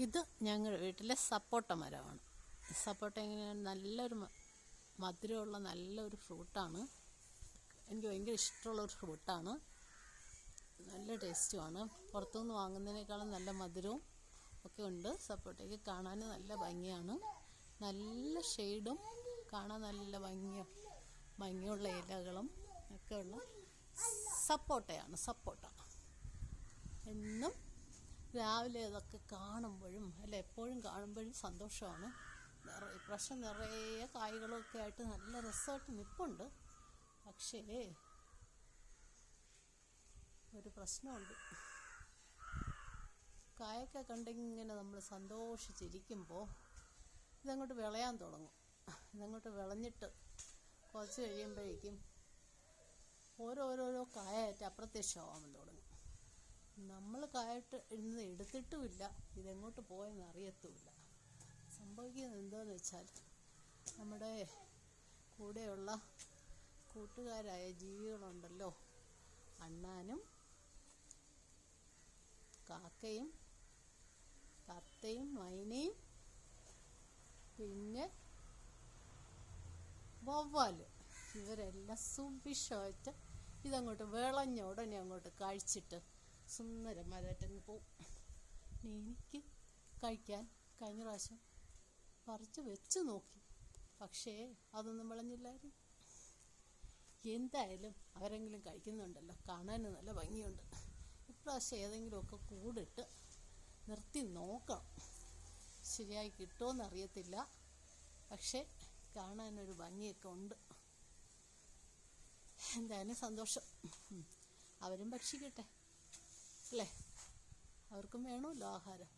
ഇത് ഞങ്ങളുടെ വീട്ടിലെ സപ്പോട്ട മരമാണ്. സപ്പോട്ട എങ്ങനെയാണ്, നല്ലൊരു മധുരമുള്ള നല്ലൊരു ഫ്രൂട്ടാണ്. എനിക്ക് ഭയങ്കര ഇഷ്ടമുള്ളൊരു ഫ്രൂട്ടാണ്. നല്ല ടേസ്റ്റുമാണ്. പുറത്തുനിന്ന് വാങ്ങുന്നതിനേക്കാളും നല്ല മധുരവും ഒക്കെ ഉണ്ട്. സപ്പോട്ടയ്ക്ക് കാണാൻ നല്ല ഭംഗിയാണ്. നല്ല ഷെയ്ഡും കാണാൻ നല്ല ഭംഗിയുള്ള ഇലകളും ഒക്കെയുള്ള സപ്പോട്ടയാണ്. സപ്പോട്ട എന്നും രാവിലെ അതൊക്കെ കാണുമ്പോഴും എപ്പോഴും കാണുമ്പോഴും സന്തോഷമാണ്. ഇപ്രാവശ്യം നിറയെ കായ്കളൊക്കെ ആയിട്ട് നല്ല രസമായിട്ട് നിൽപ്പുണ്ട്. പക്ഷേ ഒരു പ്രശ്നമുണ്ട്. കായൊക്കെ കണ്ടിങ്ങനെ നമ്മൾ സന്തോഷിച്ചിരിക്കുമ്പോൾ ഇതങ്ങോട്ട് വിളയാൻ തുടങ്ങും. ഇതങ്ങോട്ട് വിളഞ്ഞിട്ട് കുറച്ച് കഴിയുമ്പോഴേക്കും ഓരോരോ കായായിട്ട് അപ്രത്യക്ഷമാവാൻ തുടങ്ങും. നമ്മൾ കായിട്ട് ഇന്ന് എടുത്തിട്ടുമില്ല, ഇതെങ്ങോട്ട് പോയെന്ന് അറിയത്തുമില്ല. സംഭവിക്കുന്നത് എന്താണെന്ന് വെച്ചാൽ, നമ്മുടെ കൂടെയുള്ള കൂട്ടുകാരായ ജീവികളുണ്ടല്ലോ, അണ്ണാനും കാക്കയും തത്തയും മൈനയും പിന്നെ വവ്വാൽ, ഇവരെല്ലാം സുഭിക്ഷമായിട്ട് ഇതങ്ങോട്ട് വിളഞ്ഞ ഉടനെ അങ്ങോട്ട് കഴിച്ചിട്ട് സുന്ദരന്മാരായിട്ടങ്ങ് പോവും. എനിക്ക് കഴിക്കാൻ കഴിഞ്ഞ പ്രാവശ്യം പറിച്ച് വെച്ച് നോക്കി, പക്ഷേ അതൊന്നും വിളഞ്ഞില്ലായിരുന്നു. എന്തായാലും അവരെങ്കിലും കഴിക്കുന്നുണ്ടല്ലോ, കാണാൻ നല്ല ഭംഗിയുണ്ട്. ഇപ്രാവശ്യം ഏതെങ്കിലുമൊക്കെ കൂടിട്ട് നിർത്തി നോക്കണം. ശരിയായി കിട്ടുമോയെന്ന് അറിയത്തില്ല, പക്ഷേ കാണാനൊരു ഭംഗിയൊക്കെ ഉണ്ട്. എന്തായാലും സന്തോഷം. അവരും ഭക്ഷിക്കട്ടെ അല്ലേ, അവർക്കും വേണമല്ലോ ആഹാരം.